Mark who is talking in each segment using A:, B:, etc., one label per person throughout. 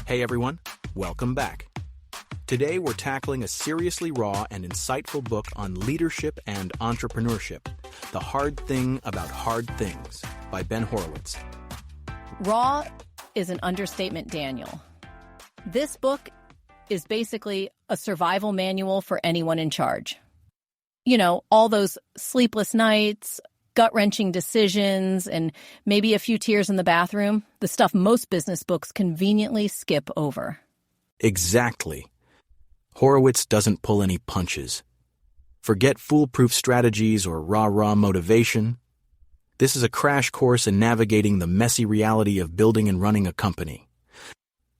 A: Hey everyone, welcome back. Today we're tackling a seriously raw and insightful book on leadership and entrepreneurship, The Hard Thing About Hard Things by Ben Horowitz.
B: Raw is an understatement, Daniel. This book is basically a survival manual for anyone in charge. You know, all those sleepless nights, gut-wrenching decisions, and maybe a few tears in the bathroom, the stuff most business books conveniently skip over.
A: Exactly. Horowitz doesn't pull any punches. Forget foolproof strategies or rah-rah motivation. This is a crash course in navigating the messy reality of building and running a company.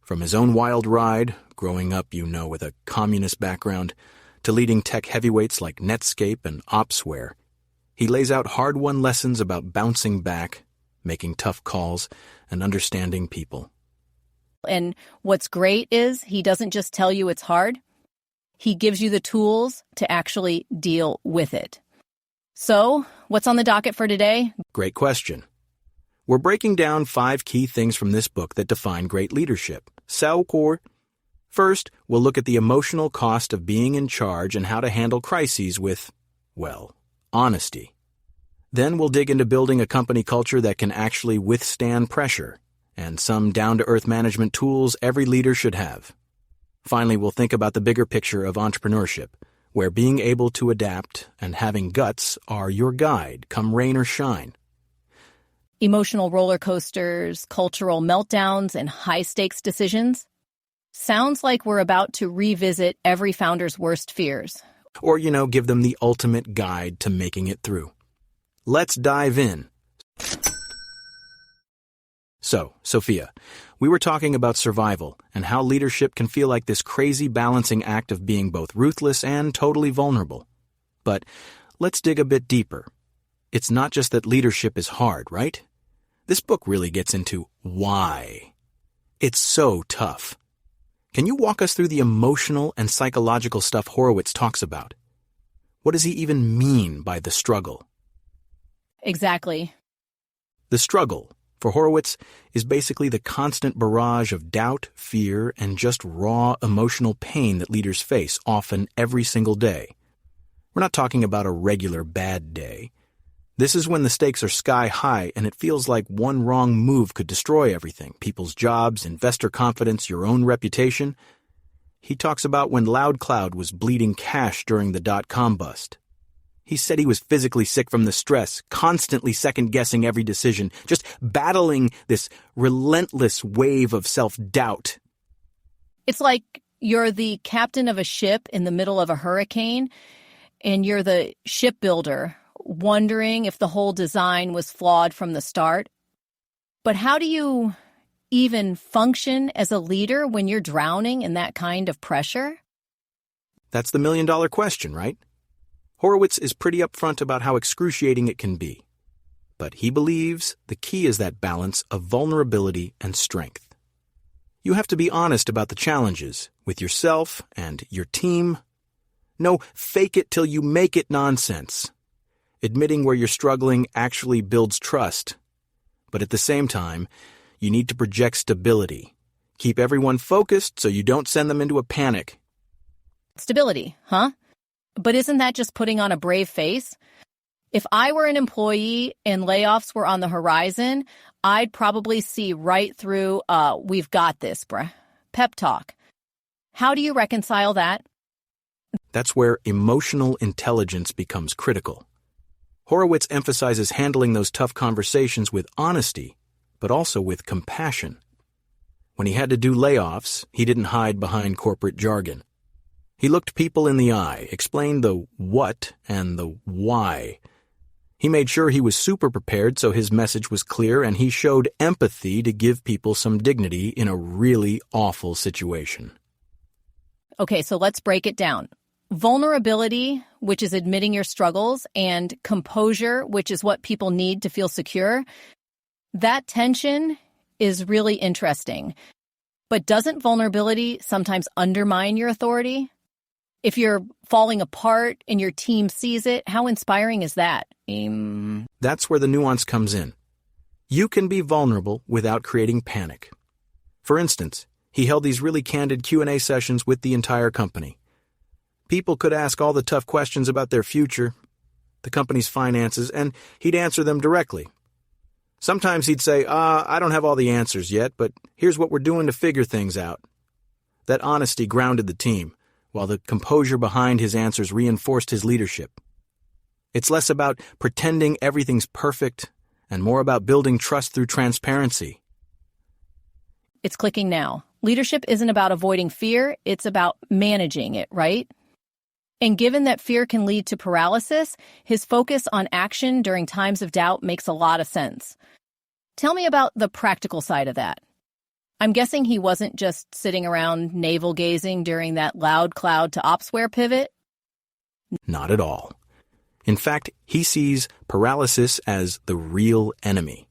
A: From his own wild ride, growing up, with a communist background, to leading tech heavyweights like Netscape and Opsware, he lays out hard-won lessons about bouncing back, making tough calls, and understanding people.
B: And what's great is he doesn't just tell you it's hard. He gives you the tools to actually deal with it. So, what's on the docket for today?
A: Great question. We're breaking down 5 key things from this book that define great leadership. First, we'll look at the emotional cost of being in charge and how to handle crises with, honesty. Then we'll dig into building a company culture that can actually withstand pressure, and some down-to-earth management tools every leader should have. Finally, we'll think about the bigger picture of entrepreneurship, where being able to adapt and having guts are your guide, come rain or shine.
B: Emotional roller coasters, cultural meltdowns, and high-stakes decisions. Sounds like we're about to revisit every founder's worst fears.
A: Or, give them the ultimate guide to making it through. Let's dive in. So, Sophia, we were talking about survival and how leadership can feel like this crazy balancing act of being both ruthless and totally vulnerable. But let's dig a bit deeper. It's not just that leadership is hard, right? This book really gets into why. It's so tough. Can you walk us through the emotional and psychological stuff Horowitz talks about? What does he even mean by the struggle?
B: Exactly.
A: The struggle, for Horowitz, is basically the constant barrage of doubt, fear, and just raw emotional pain that leaders face, often every single day. We're not talking about a regular bad day. This is when the stakes are sky high and it feels like one wrong move could destroy everything, people's jobs, investor confidence, your own reputation. He talks about when Loudcloud was bleeding cash during the dot-com bust. He said he was physically sick from the stress, constantly second-guessing every decision, just battling this relentless wave of self-doubt.
B: It's like you're the captain of a ship in the middle of a hurricane, and you're the shipbuilder, wondering if the whole design was flawed from the start. But how do you even function as a leader when you're drowning in that kind of pressure?
A: That's the million-dollar question, right? Horowitz is pretty upfront about how excruciating it can be. But he believes the key is that balance of vulnerability and strength. You have to be honest about the challenges with yourself and your team. No fake it till you make it nonsense. Admitting where you're struggling actually builds trust. But at the same time, you need to project stability. Keep everyone focused so you don't send them into a panic.
B: Stability, huh? But isn't that just putting on a brave face? If I were an employee and layoffs were on the horizon, I'd probably see right through, we've got this, bruh. Pep talk. How do you reconcile that?
A: That's where emotional intelligence becomes critical. Horowitz emphasizes handling those tough conversations with honesty, but also with compassion. When he had to do layoffs, he didn't hide behind corporate jargon. He looked people in the eye, explained the what and the why. He made sure he was super prepared so his message was clear, and he showed empathy to give people some dignity in a really awful situation.
B: Okay, so let's break it down. Vulnerability, which is admitting your struggles, and composure, which is what people need to feel secure. That tension is really interesting. But doesn't vulnerability sometimes undermine your authority? If you're falling apart and your team sees it, how inspiring is that?
A: That's where the nuance comes in. You can be vulnerable without creating panic. For instance, He held these really candid Q&A sessions with the entire company. People could ask all the tough questions about their future, the company's finances, and he'd answer them directly. Sometimes he'd say, I don't have all the answers yet, but here's what we're doing to figure things out. That honesty grounded the team, while the composure behind his answers reinforced his leadership. It's less about pretending everything's perfect and more about building trust through transparency.
B: It's clicking now. Leadership isn't about avoiding fear, it's about managing it, right? And given that fear can lead to paralysis, his focus on action during times of doubt makes a lot of sense. Tell me about the practical side of that. I'm guessing he wasn't just sitting around navel-gazing during that Loudcloud to Opsware pivot?
A: Not at all. In fact, he sees paralysis as the real enemy.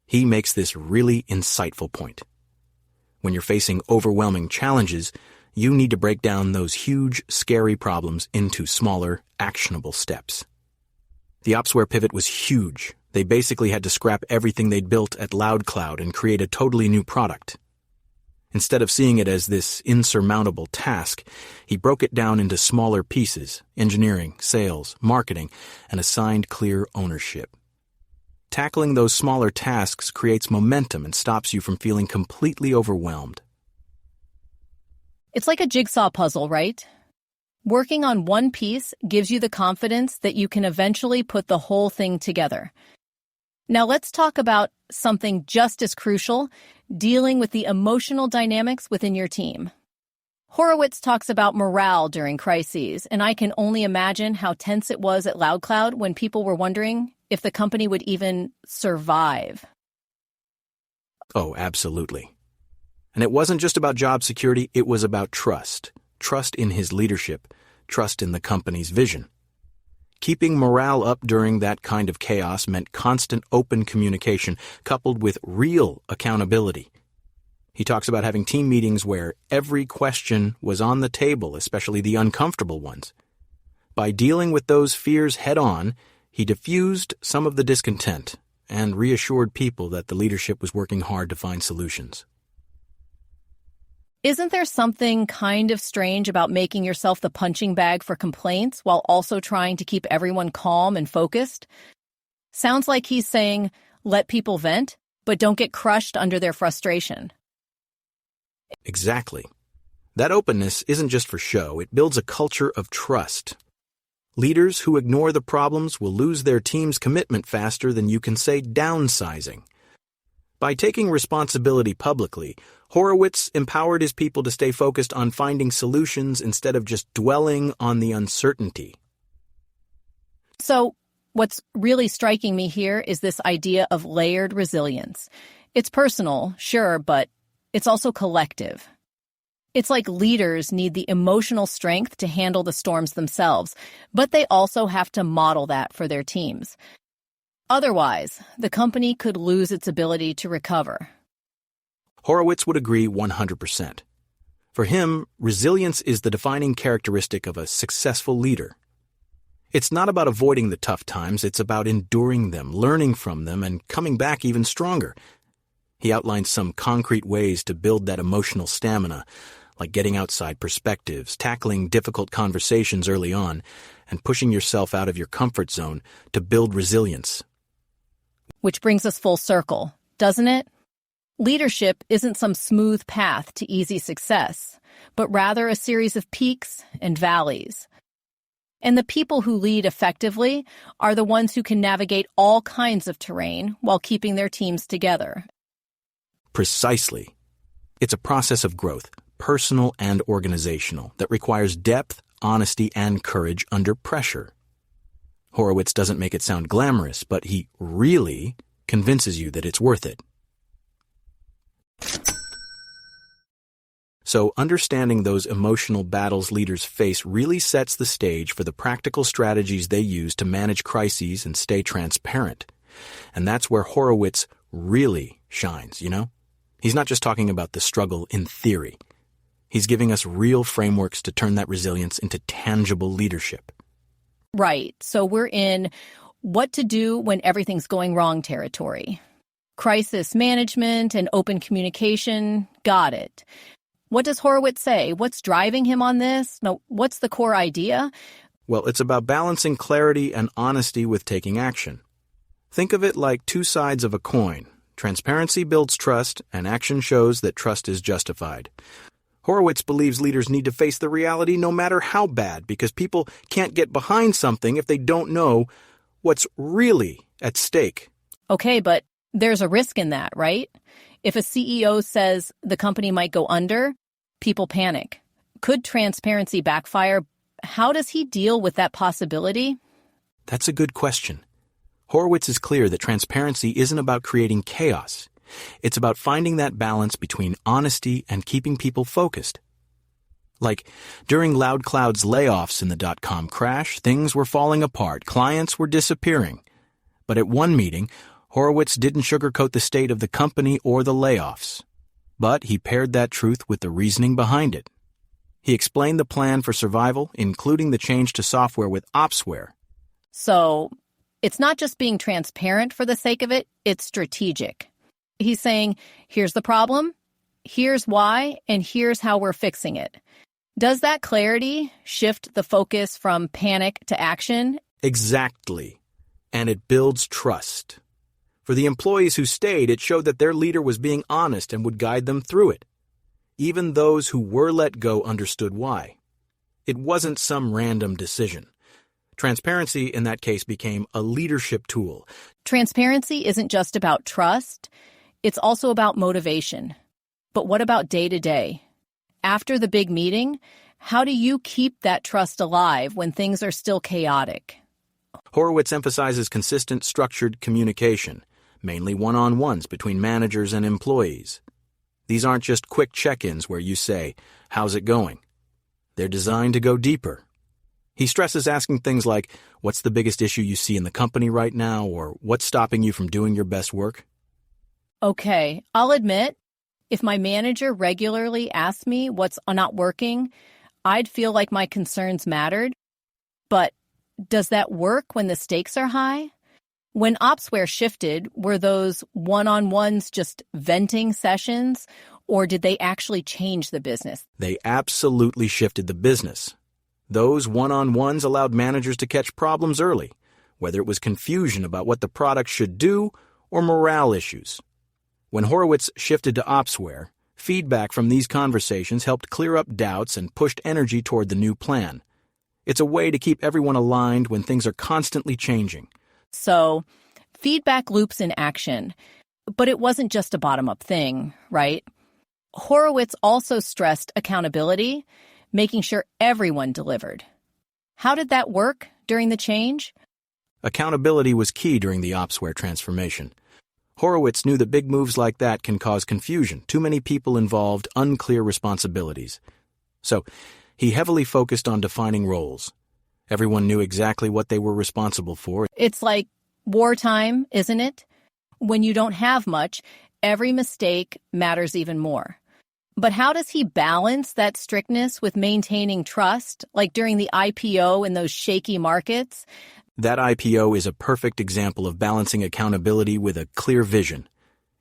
A: He makes this really insightful point. When you're facing overwhelming challenges, you need to break down those huge, scary problems into smaller, actionable steps. The Opsware pivot was huge. They basically had to scrap everything they'd built at Loudcloud and create a totally new product. Instead of seeing it as this insurmountable task, he broke it down into smaller pieces: engineering, sales, marketing, and assigned clear ownership. Tackling those smaller tasks creates momentum and stops you from feeling completely overwhelmed.
B: It's like a jigsaw puzzle, right? Working on one piece gives you the confidence that you can eventually put the whole thing together. Now let's talk about something just as crucial: dealing with the emotional dynamics within your team. Horowitz talks about morale during crises, and I can only imagine how tense it was at Loudcloud when people were wondering if the company would even survive.
A: Oh, absolutely. And it wasn't just about job security, it was about trust. Trust in his leadership, trust in the company's vision. Keeping morale up during that kind of chaos meant constant open communication coupled with real accountability. He talks about having team meetings where every question was on the table, especially the uncomfortable ones. By dealing with those fears head-on, he diffused some of the discontent and reassured people that the leadership was working hard to find solutions.
B: Isn't there something kind of strange about making yourself the punching bag for complaints while also trying to keep everyone calm and focused? Sounds like he's saying, let people vent, but don't get crushed under their frustration.
A: Exactly. That openness isn't just for show, it builds a culture of trust. Leaders who ignore the problems will lose their team's commitment faster than you can say downsizing. By taking responsibility publicly, Horowitz empowered his people to stay focused on finding solutions instead of just dwelling on the uncertainty.
B: So, what's really striking me here is this idea of layered resilience. It's personal, sure, but it's also collective. It's like leaders need the emotional strength to handle the storms themselves, but they also have to model that for their teams. Otherwise, the company could lose its ability to recover.
A: Horowitz would agree 100%. For him, resilience is the defining characteristic of a successful leader. It's not about avoiding the tough times, it's about enduring them, learning from them, and coming back even stronger. He outlines some concrete ways to build that emotional stamina, like getting outside perspectives, tackling difficult conversations early on, and pushing yourself out of your comfort zone to build resilience.
B: Which brings us full circle, doesn't it? Leadership isn't some smooth path to easy success, but rather a series of peaks and valleys. And the people who lead effectively are the ones who can navigate all kinds of terrain while keeping their teams together.
A: Precisely. It's a process of growth, personal and organizational, that requires depth, honesty, and courage under pressure. Horowitz doesn't make it sound glamorous, but he really convinces you that it's worth it. So understanding those emotional battles leaders face really sets the stage for the practical strategies they use to manage crises and stay transparent. And that's where Horowitz really shines, you know? He's not just talking about the struggle in theory. He's giving us real frameworks to turn that resilience into tangible leadership.
B: Right, so we're in what to do when everything's going wrong territory. Crisis management and open communication, got it. What does Horowitz say? What's driving him on this? No, what's the core idea?
A: Well, it's about balancing clarity and honesty with taking action. Think of it like two sides of a coin. Transparency builds trust, and action shows that trust is justified. Horowitz believes leaders need to face the reality no matter how bad, because people can't get behind something if they don't know what's really at stake.
B: Okay, but there's a risk in that, right? If a CEO says the company might go under, people panic. Could transparency backfire? How does he deal with that possibility?
A: That's a good question. Horowitz is clear that transparency isn't about creating chaos. It's about finding that balance between honesty and keeping people focused. Like, during Loudcloud's layoffs in the dot-com crash, things were falling apart, clients were disappearing. But at one meeting, Horowitz didn't sugarcoat the state of the company or the layoffs. But he paired that truth with the reasoning behind it. He explained the plan for survival, including the change to software with Opsware.
B: So, it's not just being transparent for the sake of it, it's strategic. He's saying, here's the problem, here's why, and here's how we're fixing it. Does that clarity shift the focus from panic to action?
A: Exactly. And it builds trust. For the employees who stayed, it showed that their leader was being honest and would guide them through it. Even those who were let go understood why. It wasn't some random decision. Transparency, in that case, became a leadership tool.
B: Transparency isn't just about trust, it's also about motivation. But what about day-to-day? After the big meeting, how do you keep that trust alive when things are still chaotic?
A: Horowitz emphasizes consistent, structured communication, mainly one-on-ones between managers and employees. These aren't just quick check-ins where you say, "How's it going?" They're designed to go deeper. He stresses asking things like, "What's the biggest issue you see in the company right now?" or "What's stopping you from doing your best work?"
B: Okay, I'll admit, if my manager regularly asked me what's not working, I'd feel like my concerns mattered. But does that work when the stakes are high? When Opsware shifted, were those one-on-ones just venting sessions, or did they actually change the business?
A: They absolutely shifted the business. Those one-on-ones allowed managers to catch problems early, whether it was confusion about what the product should do or morale issues. When Horowitz shifted to Opsware, feedback from these conversations helped clear up doubts and pushed energy toward the new plan. It's a way to keep everyone aligned when things are constantly changing.
B: So, feedback loops in action. But it wasn't just a bottom-up thing, right? Horowitz also stressed accountability, making sure everyone delivered. How did that work during the change?
A: Accountability was key during the Opsware transformation. Horowitz knew that big moves like that can cause confusion, too many people involved, unclear responsibilities. So, he heavily focused on defining roles. Everyone knew exactly what they were responsible for.
B: It's like wartime, isn't it? When you don't have much, every mistake matters even more. But how does he balance that strictness with maintaining trust, like during the IPO in those shaky markets?
A: That IPO is a perfect example of balancing accountability with a clear vision.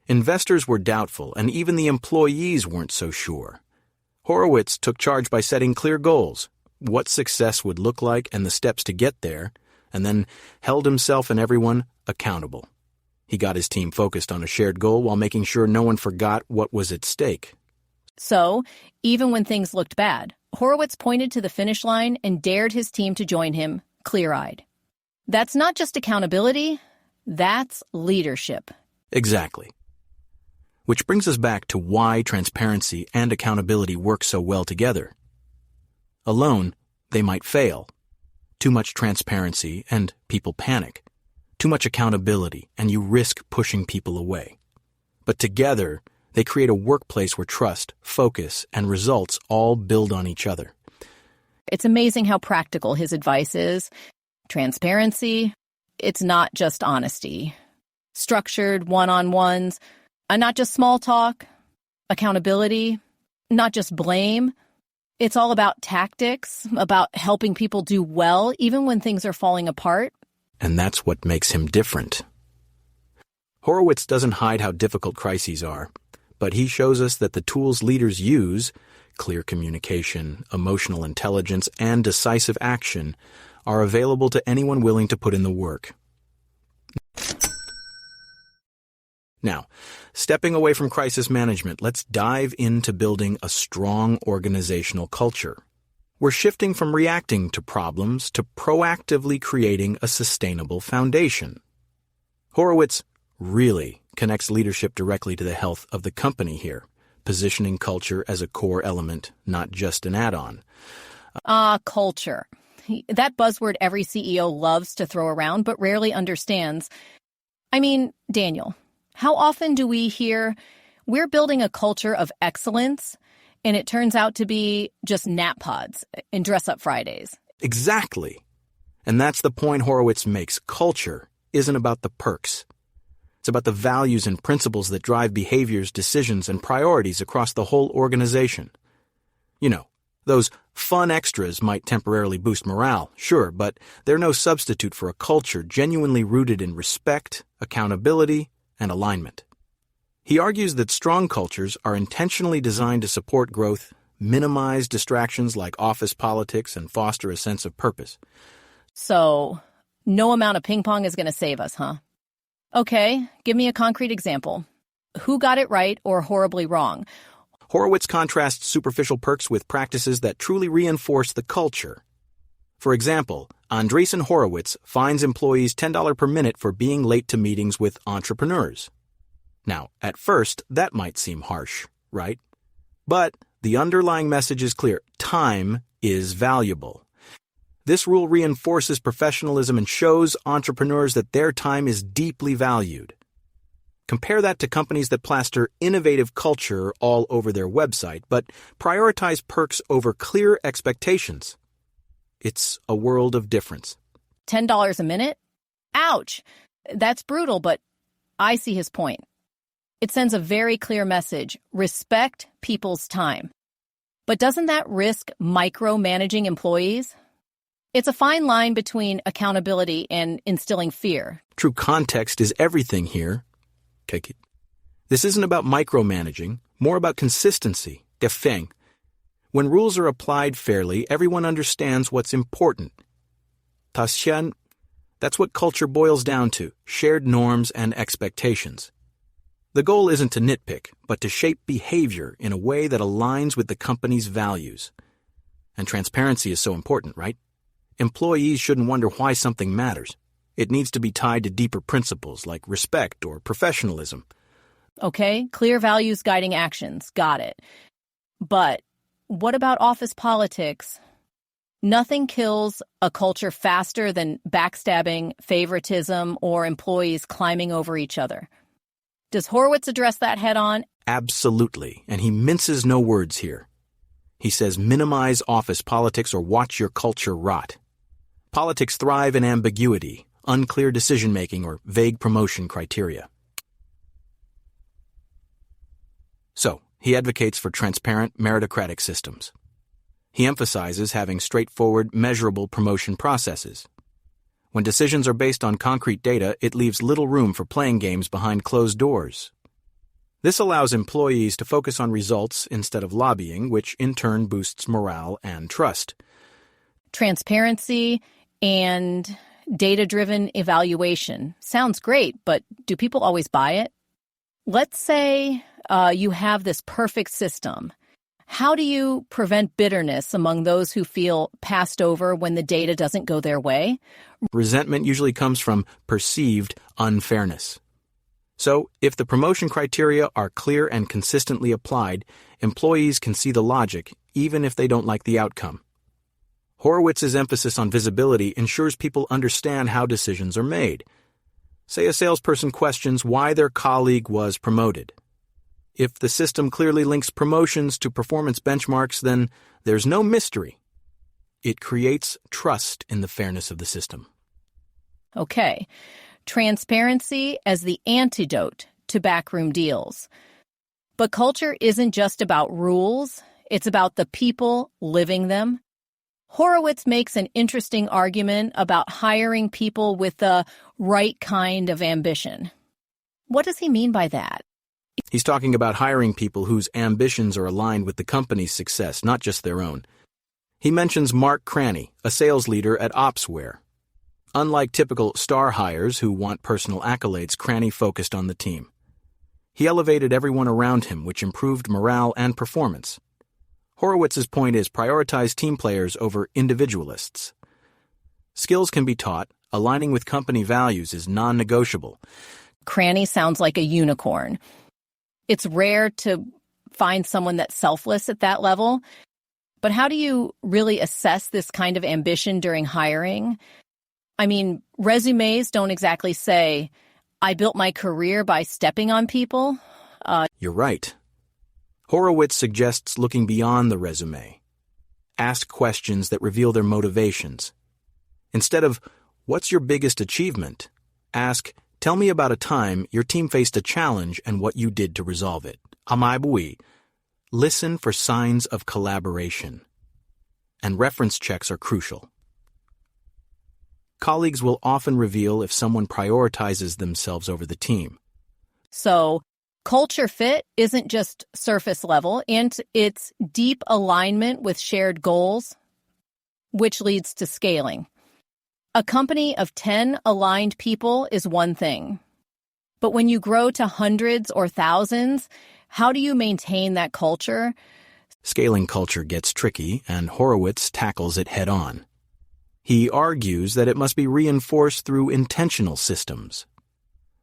A: Investors were doubtful, and even the employees weren't so sure. Horowitz took charge by setting clear goals, what success would look like and the steps to get there, and then held himself and everyone accountable. He got his team focused on a shared goal while making sure no one forgot what was at stake.
B: So, even when things looked bad, Horowitz pointed to the finish line and dared his team to join him, clear-eyed. That's not just accountability, that's leadership.
A: Exactly. Which brings us back to why transparency and accountability work so well together. Alone, they might fail. Too much transparency and people panic. Too much accountability and you risk pushing people away. But together, they create a workplace where trust, focus, and results all build on each other.
B: It's amazing how practical his advice is. Transparency, it's not just honesty. Structured one-on-ones, not just small talk. Accountability, not just blame. It's all about tactics, about helping people do well even when things are falling apart.
A: And that's what makes him different. Horowitz doesn't hide how difficult crises are, but he shows us that the tools leaders use clear communication, emotional intelligence, and decisive action are available to anyone willing to put in the work. Now, stepping away from crisis management, let's dive into building a strong organizational culture. We're shifting from reacting to problems to proactively creating a sustainable foundation. Horowitz really connects leadership directly to the health of the company here, positioning culture as a core element, not just an add-on.
B: Culture. That buzzword every CEO loves to throw around but rarely understands. I mean, Daniel, how often do we hear, we're building a culture of excellence, and it turns out to be just nap pods and dress-up Fridays?
A: Exactly. And that's the point Horowitz makes. Culture isn't about the perks. It's about the values and principles that drive behaviors, decisions, and priorities across the whole organization. You know, those fun extras might temporarily boost morale, sure, but they're no substitute for a culture genuinely rooted in respect, accountability, and alignment. He argues that strong cultures are intentionally designed to support growth, minimize distractions like office politics, and foster a sense of purpose.
B: So, no amount of ping pong is going to save us, huh? Okay, give me a concrete example. Who got it right or horribly wrong?
A: Horowitz contrasts superficial perks with practices that truly reinforce the culture. For example, Andreessen Horowitz fines employees $10 per minute for being late to meetings with entrepreneurs. Now, at first, that might seem harsh, right? But the underlying message is clear. Time is valuable. This rule reinforces professionalism and shows entrepreneurs that their time is deeply valued. Compare that to companies that plaster innovative culture all over their website, but prioritize perks over clear expectations. It's a world of difference.
B: $10 a minute? Ouch! That's brutal, but I see his point. It sends a very clear message: respect people's time. But doesn't that risk micromanaging employees? It's a fine line between accountability and instilling fear.
A: True context is everything here. This isn't about micromanaging, more about consistency, gefeng. When rules are applied fairly, everyone understands what's important. Tasyan, that's what culture boils down to, shared norms and expectations. The goal isn't to nitpick, but to shape behavior in a way that aligns with the company's values. And transparency is so important, right? Employees shouldn't wonder why something matters. It needs to be tied to deeper principles like respect or professionalism.
B: Okay, clear values guiding actions. Got it. But what about office politics? Nothing kills a culture faster than backstabbing, favoritism, or employees climbing over each other. Does Horowitz address that head-on?
A: Absolutely, and he minces no words here. He says minimize office politics or watch your culture rot. Politics thrive in ambiguity, unclear decision-making, or vague promotion criteria. So, he advocates for transparent, meritocratic systems. He emphasizes having straightforward, measurable promotion processes. When decisions are based on concrete data, it leaves little room for playing games behind closed doors. This allows employees to focus on results instead of lobbying, which in turn boosts morale and trust.
B: Transparency and data-driven evaluation. Sounds great, but do people always buy it? Let's say you have this perfect system. How do you prevent bitterness among those who feel passed over when the data doesn't go their way?
A: Resentment usually comes from perceived unfairness. So, if the promotion criteria are clear and consistently applied, employees can see the logic, even if they don't like the outcome. Horowitz's emphasis on visibility ensures people understand how decisions are made. Say a salesperson questions why their colleague was promoted. If the system clearly links promotions to performance benchmarks, then there's no mystery. It creates trust in the fairness of the system.
B: Okay. Transparency as the antidote to backroom deals. But culture isn't just about rules, it's about the people living them. Horowitz makes an interesting argument about hiring people with the right kind of ambition. What does he mean by that?
A: He's talking about hiring people whose ambitions are aligned with the company's success, not just their own. He mentions Mark Cranny, a sales leader at Opsware. Unlike typical star hires who want personal accolades, Cranny focused on the team. He elevated everyone around him, which improved morale and performance. Horowitz's point is prioritize team players over individualists. Skills can be taught. Aligning with company values is non-negotiable.
B: Cranny sounds like a unicorn. It's rare to find someone that's selfless at that level. But how do you really assess this kind of ambition during hiring? I mean, resumes don't exactly say, I built my career by stepping on people.
A: You're right. Horowitz suggests looking beyond the resume. Ask questions that reveal their motivations. Instead of, what's your biggest achievement? Ask, tell me about a time your team faced a challenge and what you did to resolve it. Amaibui. Listen for signs of collaboration. And reference checks are crucial. Colleagues will often reveal if someone prioritizes themselves over the team.
B: So, culture fit isn't just surface level, and it's deep alignment with shared goals, which leads to scaling. A company of 10 aligned people is one thing. But when you grow to hundreds or thousands, how do you maintain that culture?
A: Scaling culture gets tricky, and Horowitz tackles it head-on. He argues that it must be reinforced through intentional systems.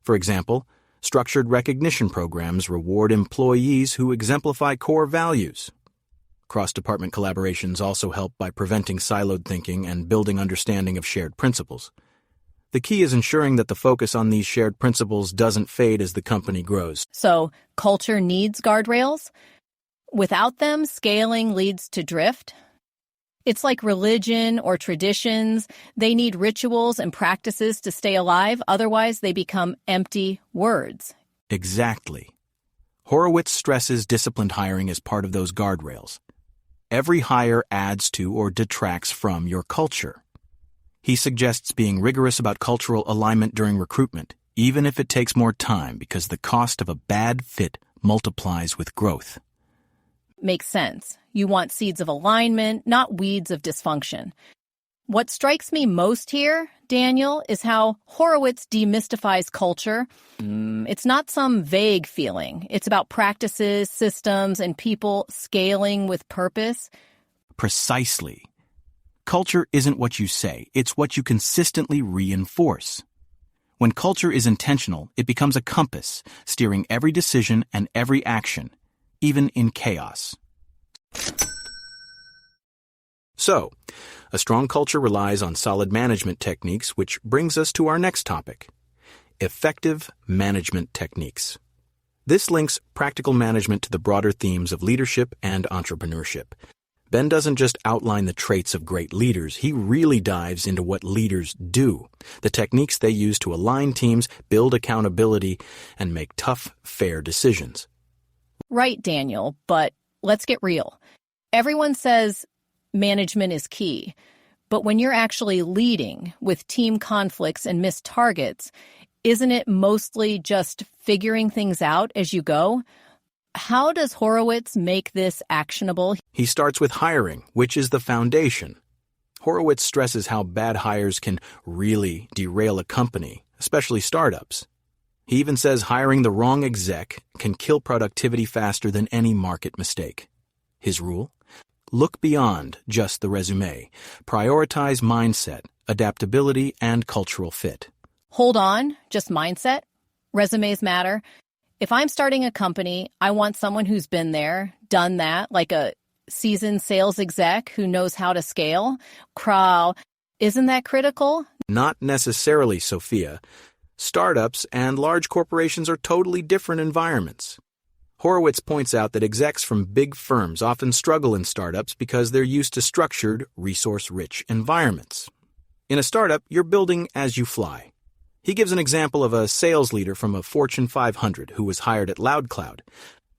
A: For example, structured recognition programs reward employees who exemplify core values. Cross-department collaborations also help by preventing siloed thinking and building understanding of shared principles. The key is ensuring that the focus on these shared principles doesn't fade as the company grows.
B: So, culture needs guardrails. Without them, scaling leads to drift. It's like religion or traditions. They need rituals and practices to stay alive, otherwise they become empty words.
A: Exactly. Horowitz stresses disciplined hiring as part of those guardrails. Every hire adds to or detracts from your culture. He suggests being rigorous about cultural alignment during recruitment, even if it takes more time, because the cost of a bad fit multiplies with growth.
B: Makes sense. You want seeds of alignment, not weeds of dysfunction. What strikes me most here, Daniel, is how Horowitz demystifies culture. It's not some vague feeling. It's about practices, systems, and people scaling with purpose.
A: Precisely. Culture isn't what you say, it's what you consistently reinforce. When culture is intentional, it becomes a compass, steering every decision and every action, even in chaos. So, a strong culture relies on solid management techniques, which brings us to our next topic: effective management techniques. This links practical management to the broader themes of leadership and entrepreneurship. Ben doesn't just outline the traits of great leaders, he really dives into what leaders do, the techniques they use to align teams, build accountability, and make tough, fair decisions.
B: Right, Daniel, but let's get real. Everyone says management is key, but when you're actually leading with team conflicts and missed targets, isn't it mostly just figuring things out as you go? How does Horowitz make this actionable?
A: He starts with hiring, which is the foundation. Horowitz stresses how bad hires can really derail a company, especially startups. He even says hiring the wrong exec can kill productivity faster than any market mistake. His rule? Look beyond just the resume. Prioritize mindset, adaptability, and cultural fit.
B: Hold on, just mindset? Resumes matter. If I'm starting a company, I want someone who's been there, done that, like a seasoned sales exec who knows how to scale. Isn't that critical?
A: Not necessarily, Sophia. Startups and large corporations are totally different environments. Horowitz points out that execs from big firms often struggle in startups because they're used to structured, resource-rich environments. In a startup, you're building as you fly. He gives an example of a sales leader from a Fortune 500 who was hired at Loudcloud.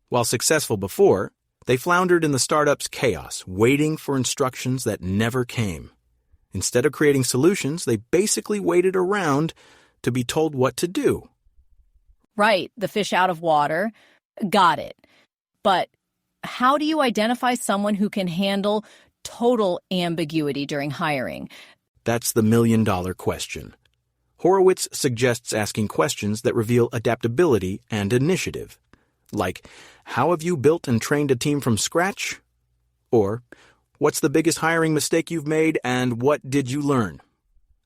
A: While successful before, they floundered in the startup's chaos, waiting for instructions that never came. Instead of creating solutions, they basically waited around to be told what to do.
B: Right, the fish out of water. Got it. But how do you identify someone who can handle total ambiguity during hiring?
A: That's the million-dollar question. Horowitz suggests asking questions that reveal adaptability and initiative. Like, how have you built and trained a team from scratch? Or, what's the biggest hiring mistake you've made and what did you learn?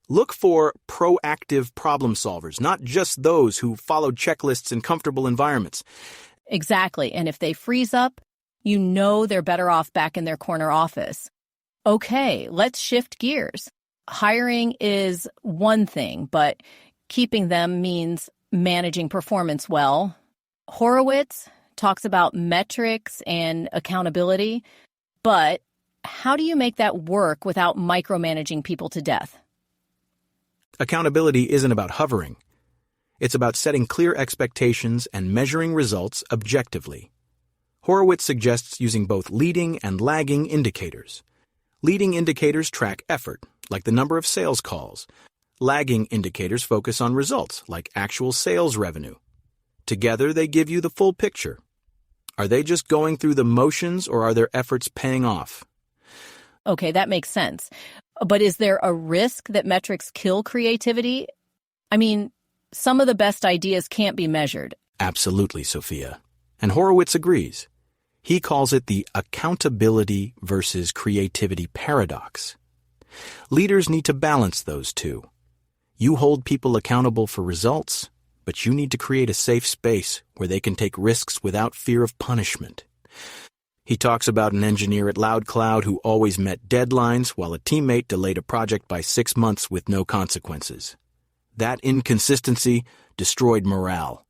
A: Look for proactive problem solvers, not just those who followed checklists in comfortable environments.
B: Exactly. And if they freeze up, you know they're better off back in their corner office. Okay, let's shift gears. Hiring is one thing, but keeping them means managing performance well. Horowitz talks about metrics and accountability, but how do you make that work without micromanaging people to death?
A: Accountability isn't about hovering. It's about setting clear expectations and measuring results objectively. Horowitz suggests using both leading and lagging indicators. Leading indicators track effort, like the number of sales calls. Lagging indicators focus on results, like actual sales revenue. Together, they give you the full picture. Are they just going through the motions, or are their efforts paying off?
B: Okay, that makes sense. But is there a risk that metrics kill creativity? I mean, some of the best ideas can't be measured.
A: Absolutely, Sophia. And Horowitz agrees. He calls it the accountability versus creativity paradox. Leaders need to balance those two. You hold people accountable for results, but you need to create a safe space where they can take risks without fear of punishment. He talks about an engineer at Loudcloud who always met deadlines while a teammate delayed a project by 6 months with no consequences. That inconsistency destroyed morale.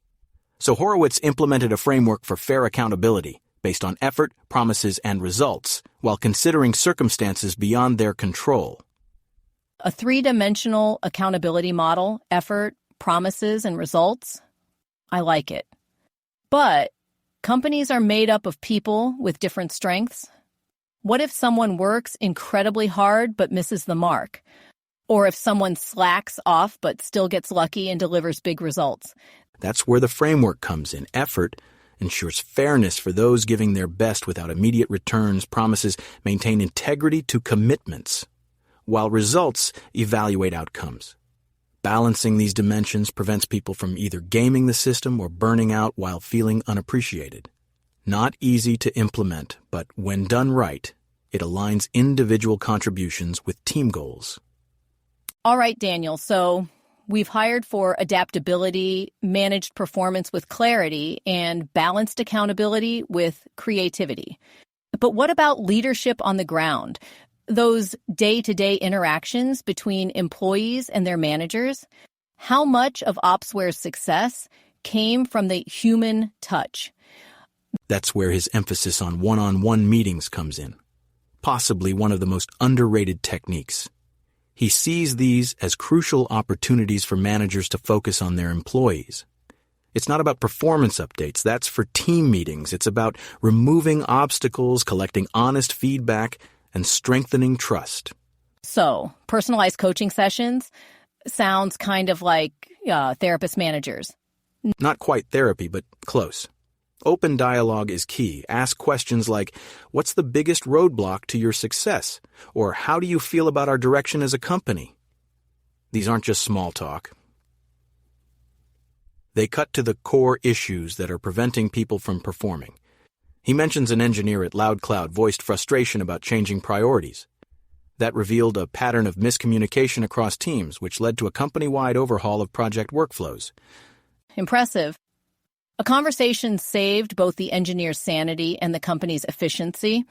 A: So Horowitz implemented a framework for fair accountability based on effort, promises, and results, while considering circumstances beyond their control.
B: A three-dimensional accountability model, effort, promises, and results? I like it. But companies are made up of people with different strengths. What if someone works incredibly hard but misses the mark? Or if someone slacks off but still gets lucky and delivers big results?
A: That's where the framework comes in. Effort ensures fairness for those giving their best without immediate returns. Promises maintain integrity to commitments, while results evaluate outcomes. Balancing these dimensions prevents people from either gaming the system or burning out while feeling unappreciated. Not easy to implement, but when done right, it aligns individual contributions with team goals.
B: All right, Daniel, so we've hired for adaptability, managed performance with clarity, and balanced accountability with creativity. But what about leadership on the ground? Those day-to-day interactions between employees and their managers? How much of Opsware's success came from the human touch?
A: That's where his emphasis on one-on-one meetings comes in, possibly one of the most underrated techniques. He sees these as crucial opportunities for managers to focus on their employees. It's not about performance updates. That's for team meetings. It's about removing obstacles, collecting honest feedback, and strengthening trust.
B: So, personalized coaching sessions sounds kind of like therapist managers.
A: Not quite therapy, but close. Open dialogue is key. Ask questions like, what's the biggest roadblock to your success? Or how do you feel about our direction as a company? These aren't just small talk. They cut to the core issues that are preventing people from performing. He mentions an engineer at Loudcloud voiced frustration about changing priorities. That revealed a pattern of miscommunication across teams, which led to a company-wide overhaul of project workflows.
B: Impressive. A conversation saved both the engineer's sanity and the company's efficiency,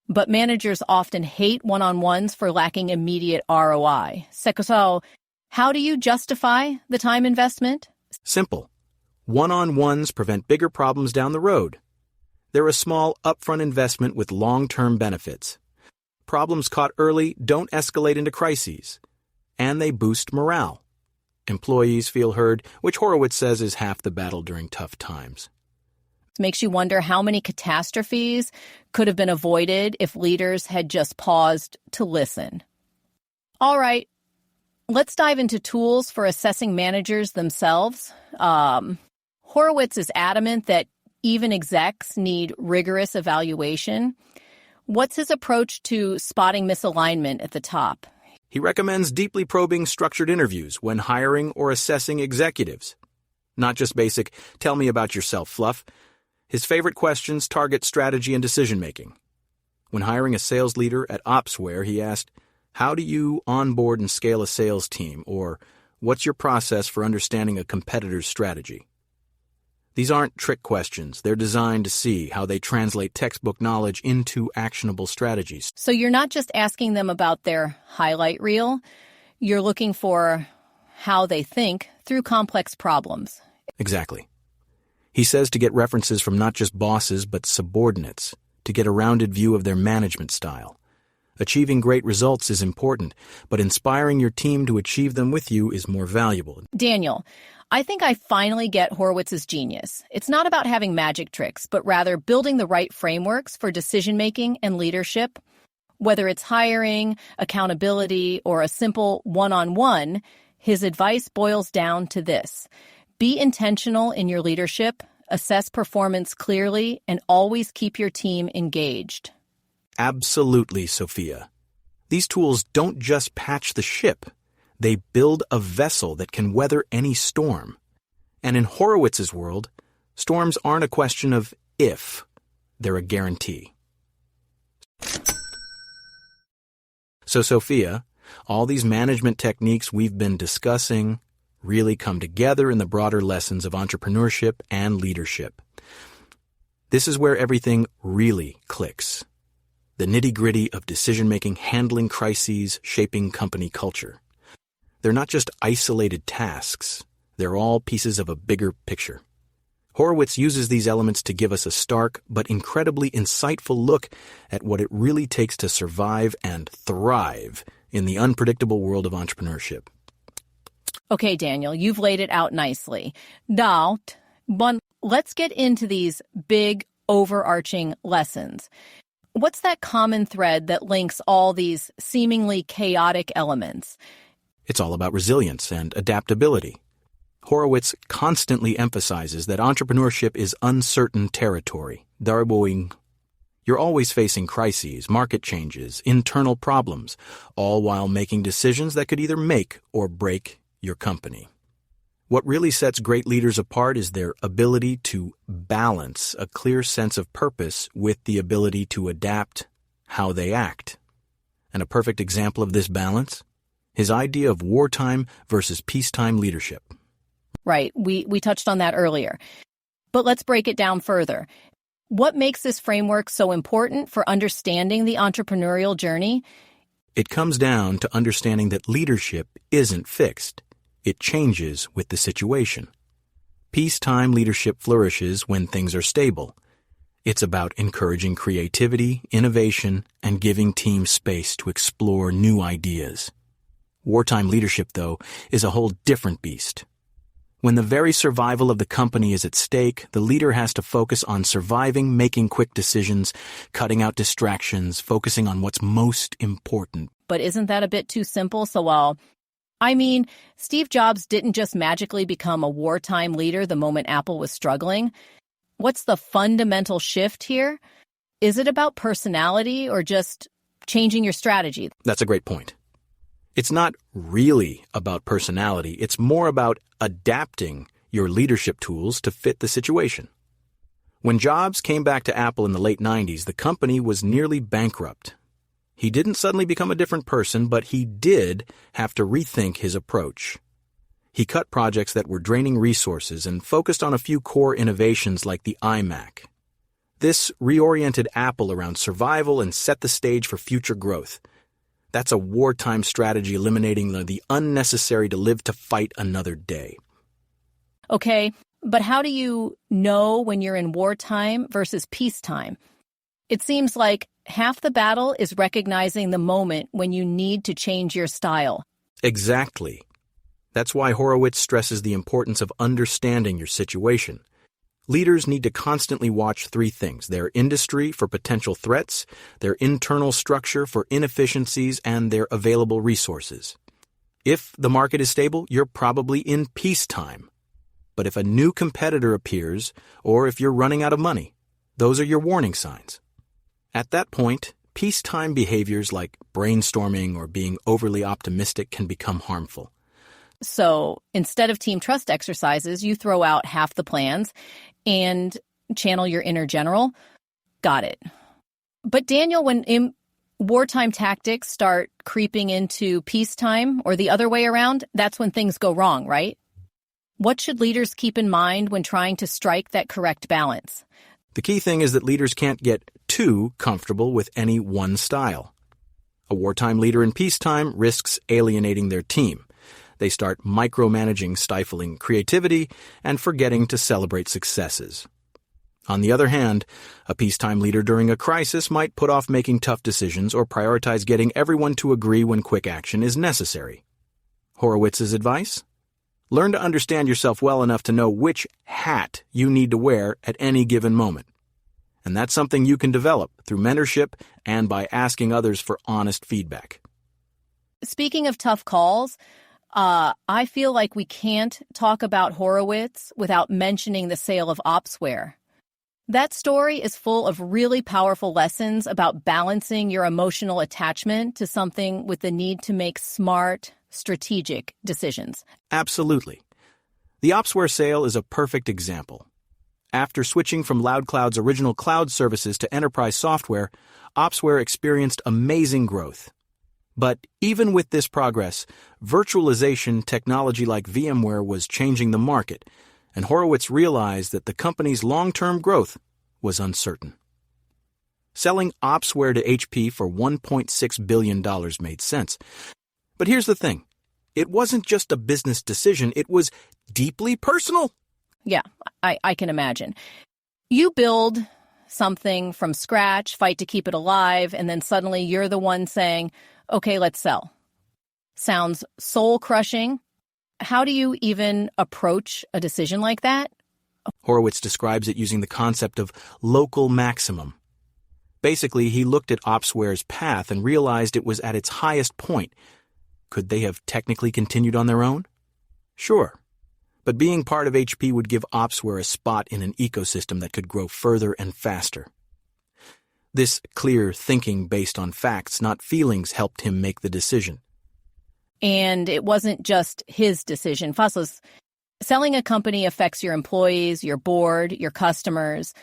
B: but managers often hate one-on-ones for lacking immediate ROI. So, how do you justify the time investment?
A: Simple. One-on-ones prevent bigger problems down the road. They're a small, upfront investment with long-term benefits. Problems caught early don't escalate into crises, and they boost morale. Employees feel heard, which Horowitz says is half the battle during tough times.
B: It makes you wonder how many catastrophes could have been avoided if leaders had just paused to listen. All right, let's dive into tools for assessing managers themselves. Horowitz is adamant that even execs need rigorous evaluation. What's his approach to spotting misalignment at the top?
A: He recommends deeply probing structured interviews when hiring or assessing executives. Not just basic, tell me about yourself fluff. His favorite questions target strategy and decision-making. When hiring a sales leader at Opsware, he asked, how do you onboard and scale a sales team? Or, what's your process for understanding a competitor's strategy? These aren't trick questions. They're designed to see how they translate textbook knowledge into actionable strategies.
B: So you're not just asking them about their highlight reel. You're looking for how they think through complex problems.
A: Exactly. He says to get references from not just bosses but subordinates, to get a rounded view of their management style. Achieving great results is important, but inspiring your team to achieve them with you is more valuable.
B: Daniel, I think I finally get Horowitz's genius. It's not about having magic tricks, but rather building the right frameworks for decision-making and leadership. Whether it's hiring, accountability, or a simple one-on-one, his advice boils down to this. Be intentional in your leadership, assess performance clearly, and always keep your team engaged.
A: Absolutely, Sophia. These tools don't just patch the ship. They build a vessel that can weather any storm. And in Horowitz's world, storms aren't a question of if, they're a guarantee. So, Sophia, all these management techniques we've been discussing really come together in the broader lessons of entrepreneurship and leadership. This is where everything really clicks. The nitty-gritty of decision-making, handling crises, shaping company culture. They're not just isolated tasks. They're all pieces of a bigger picture. Horowitz uses these elements to give us a stark but incredibly insightful look at what it really takes to survive and thrive in the unpredictable world of entrepreneurship.
B: Okay, Daniel, you've laid it out nicely. Now, but let's get into these big, overarching lessons. What's that common thread that links all these seemingly chaotic elements?
A: It's all about resilience and adaptability. Horowitz constantly emphasizes that entrepreneurship is uncertain territory. You're always facing crises, market changes, internal problems, all while making decisions that could either make or break your company. What really sets great leaders apart is their ability to balance a clear sense of purpose with the ability to adapt how they act. And a perfect example of this balance? His idea of wartime versus peacetime leadership.
B: Right, we touched on that earlier. But let's break it down further. What makes this framework so important for understanding the entrepreneurial journey?
A: It comes down to understanding that leadership isn't fixed. It changes with the situation. Peacetime leadership flourishes when things are stable. It's about encouraging creativity, innovation, and giving teams space to explore new ideas. Wartime leadership, though, is a whole different beast. When the very survival of the company is at stake, the leader has to focus on surviving, making quick decisions, cutting out distractions, focusing on what's most important.
B: But isn't that a bit too simple? Steve Jobs didn't just magically become a wartime leader the moment Apple was struggling. What's the fundamental shift here? Is it about personality or just changing your strategy?
A: That's a great point. It's not really about personality. It's more about adapting your leadership tools to fit the situation. When Jobs came back to Apple in the late 90s, the company was nearly bankrupt. He didn't suddenly become a different person, but he did have to rethink his approach. He cut projects that were draining resources and focused on a few core innovations like the iMac. This reoriented Apple around survival and set the stage for future growth. That's a wartime strategy, eliminating the unnecessary to live to fight another day.
B: Okay, but how do you know when you're in wartime versus peacetime? It seems like half the battle is recognizing the moment when you need to change your style.
A: Exactly. That's why Horowitz stresses the importance of understanding your situation. Leaders need to constantly watch three things: their industry for potential threats, their internal structure for inefficiencies, and their available resources. If the market is stable, you're probably in peacetime. But if a new competitor appears, or if you're running out of money, those are your warning signs. At that point, peacetime behaviors like brainstorming or being overly optimistic can become harmful.
B: So instead of team trust exercises, you throw out half the plans and channel your inner general. Got it. But Daniel, when wartime tactics start creeping into peacetime or the other way around, that's when things go wrong, right? What should leaders keep in mind when trying to strike that correct balance?
A: The key thing is that leaders can't get too comfortable with any one style. A wartime leader in peacetime risks alienating their team. They start micromanaging, stifling creativity, and forgetting to celebrate successes. On the other hand, a peacetime leader during a crisis might put off making tough decisions or prioritize getting everyone to agree when quick action is necessary. Horowitz's advice? Learn to understand yourself well enough to know which hat you need to wear at any given moment. And that's something you can develop through mentorship and by asking others for honest feedback.
B: Speaking of tough calls, I feel like we can't talk about Horowitz without mentioning the sale of Opsware. That story is full of really powerful lessons about balancing your emotional attachment to something with the need to make smart, strategic decisions.
A: Absolutely. The Opsware sale is a perfect example. After switching from Loudcloud's original cloud services to enterprise software, Opsware experienced amazing growth. But even with this progress, virtualization technology like VMware was changing the market, and Horowitz realized that the company's long-term growth was uncertain. Selling Opsware to HP for $1.6 billion made sense. But here's the thing. It wasn't just a business decision, it was deeply personal.
B: Yeah, I can imagine. You build something from scratch, fight to keep it alive, and then suddenly you're the one saying, okay, let's sell. Sounds soul-crushing. How do you even approach a decision like that?
A: Horowitz describes it using the concept of local maximum. Basically, he looked at Opsware's path and realized it was at its highest point. Could they have technically continued on their own? Sure. But being part of HP would give Opsware a spot in an ecosystem that could grow further and faster. This clear thinking based on facts, not feelings, helped him make the decision.
B: And it wasn't just his decision. Fassos, selling a company affects your employees, your board, your customers.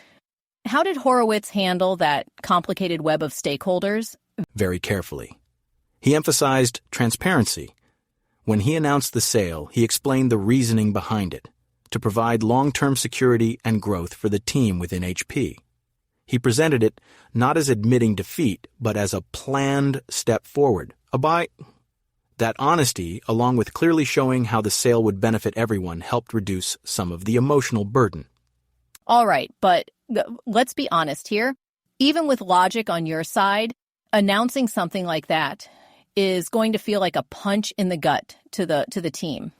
B: How did Horowitz handle that complicated web of stakeholders?
A: Very carefully. He emphasized transparency. When he announced the sale, he explained the reasoning behind it, to provide long-term security and growth for the team within HP. He presented it not as admitting defeat, but as a planned step forward, That honesty, along with clearly showing how the sale would benefit everyone, helped reduce some of the emotional burden.
B: All right, but let's be honest here. Even with logic on your side, announcing something like that is going to feel like a punch in the gut to the team.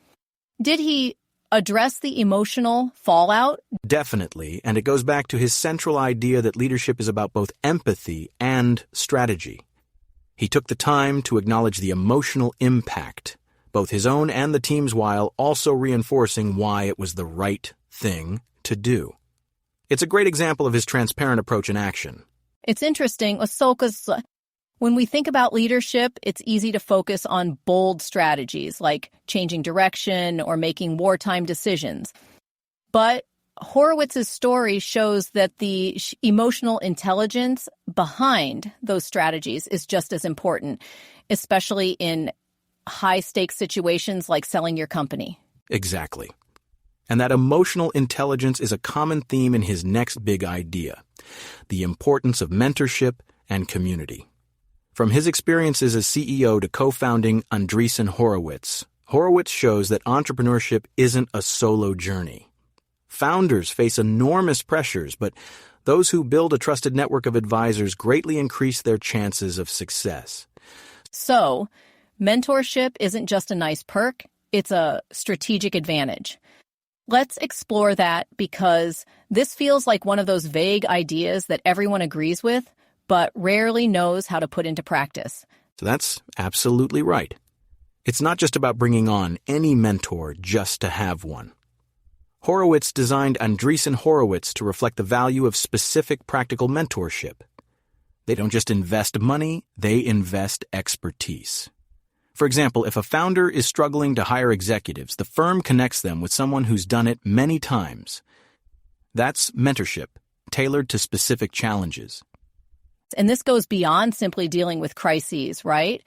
B: Did he address the emotional fallout?
A: Definitely, and it goes back to his central idea that leadership is about both empathy and strategy. He took the time to acknowledge the emotional impact, both his own and the team's, while also reinforcing why it was the right thing to do. It's a great example of his transparent approach in action.
B: It's interesting, because when we think about leadership, it's easy to focus on bold strategies like changing direction or making wartime decisions. But Horowitz's story shows that the emotional intelligence behind those strategies is just as important, especially in high-stakes situations like selling your company.
A: Exactly. And that emotional intelligence is a common theme in his next big idea, the importance of mentorship and community. From his experiences as CEO to co-founding Andreessen Horowitz, Horowitz shows that entrepreneurship isn't a solo journey. Founders face enormous pressures, but those who build a trusted network of advisors greatly increase their chances of success.
B: So, mentorship isn't just a nice perk, it's a strategic advantage. Let's explore that because this feels like one of those vague ideas that everyone agrees with, but rarely knows how to put into practice.
A: So that's absolutely right. It's not just about bringing on any mentor just to have one. Horowitz designed Andreessen Horowitz to reflect the value of specific practical mentorship. They don't just invest money, they invest expertise. For example, if a founder is struggling to hire executives, the firm connects them with someone who's done it many times. That's mentorship, tailored to specific challenges.
B: And this goes beyond simply dealing with crises, right?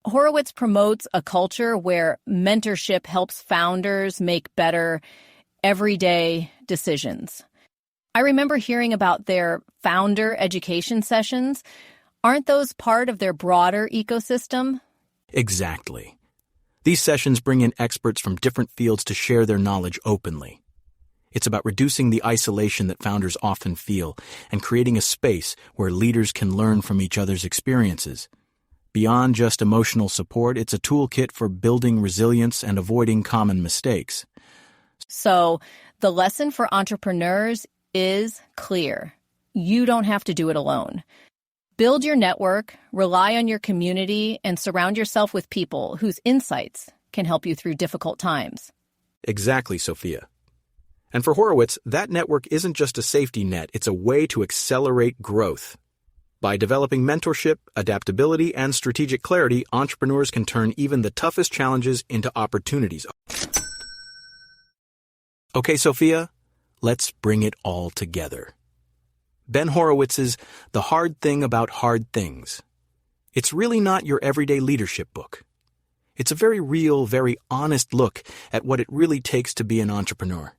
B: Horowitz promotes a culture where mentorship helps founders make better, everyday decisions. I remember hearing about their founder education sessions. Aren't those part of their broader ecosystem?
A: Exactly. These sessions bring in experts from different fields to share their knowledge openly. It's about reducing the isolation that founders often feel and creating a space where leaders can learn from each other's experiences. Beyond just emotional support, it's a toolkit for building resilience and avoiding common mistakes.
B: So, the lesson for entrepreneurs is clear. You don't have to do it alone. Build your network, rely on your community, and surround yourself with people whose insights can help you through difficult times.
A: Exactly, Sophia. And for Horowitz, that network isn't just a safety net, it's a way to accelerate growth. By developing mentorship, adaptability, and strategic clarity, entrepreneurs can turn even the toughest challenges into opportunities. Okay, Sophia, let's bring it all together. Ben Horowitz's The Hard Thing About Hard Things. It's really not your everyday leadership book. It's a very real, very honest look at what it really takes to be an entrepreneur.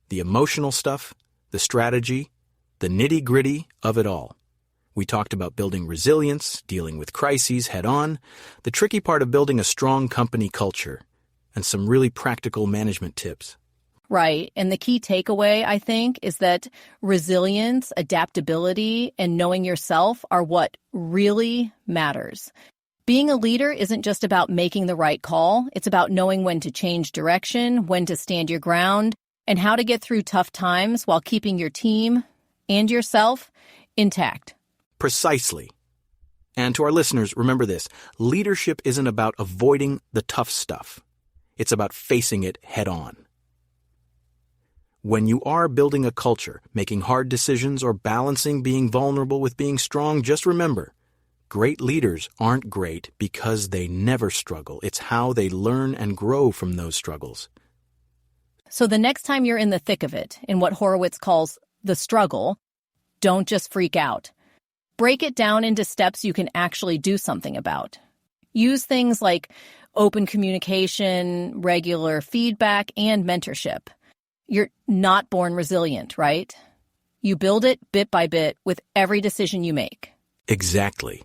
A: The emotional stuff, the strategy, the nitty-gritty of it all. We talked about building resilience, dealing with crises head-on, the tricky part of building a strong company culture, and some really practical management tips.
B: Right. And the key takeaway, I think, is that resilience, adaptability, and knowing yourself are what really matters. Being a leader isn't just about making the right call. It's about knowing when to change direction, when to stand your ground, and how to get through tough times while keeping your team and yourself intact.
A: Precisely. And to our listeners, remember this. Leadership isn't about avoiding the tough stuff. It's about facing it head-on. When you are building a culture, making hard decisions, or balancing being vulnerable with being strong, just remember, great leaders aren't great because they never struggle. It's how they learn and grow from those struggles.
B: So the next time you're in the thick of it, in what Horowitz calls the struggle, don't just freak out. Break it down into steps you can actually do something about. Use things like open communication, regular feedback, and mentorship. You're not born resilient, right? You build it bit by bit with every decision you make.
A: Exactly.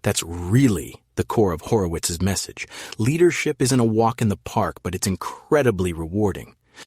A: That's really the core of Horowitz's message. Leadership isn't a walk in the park, but it's incredibly rewarding.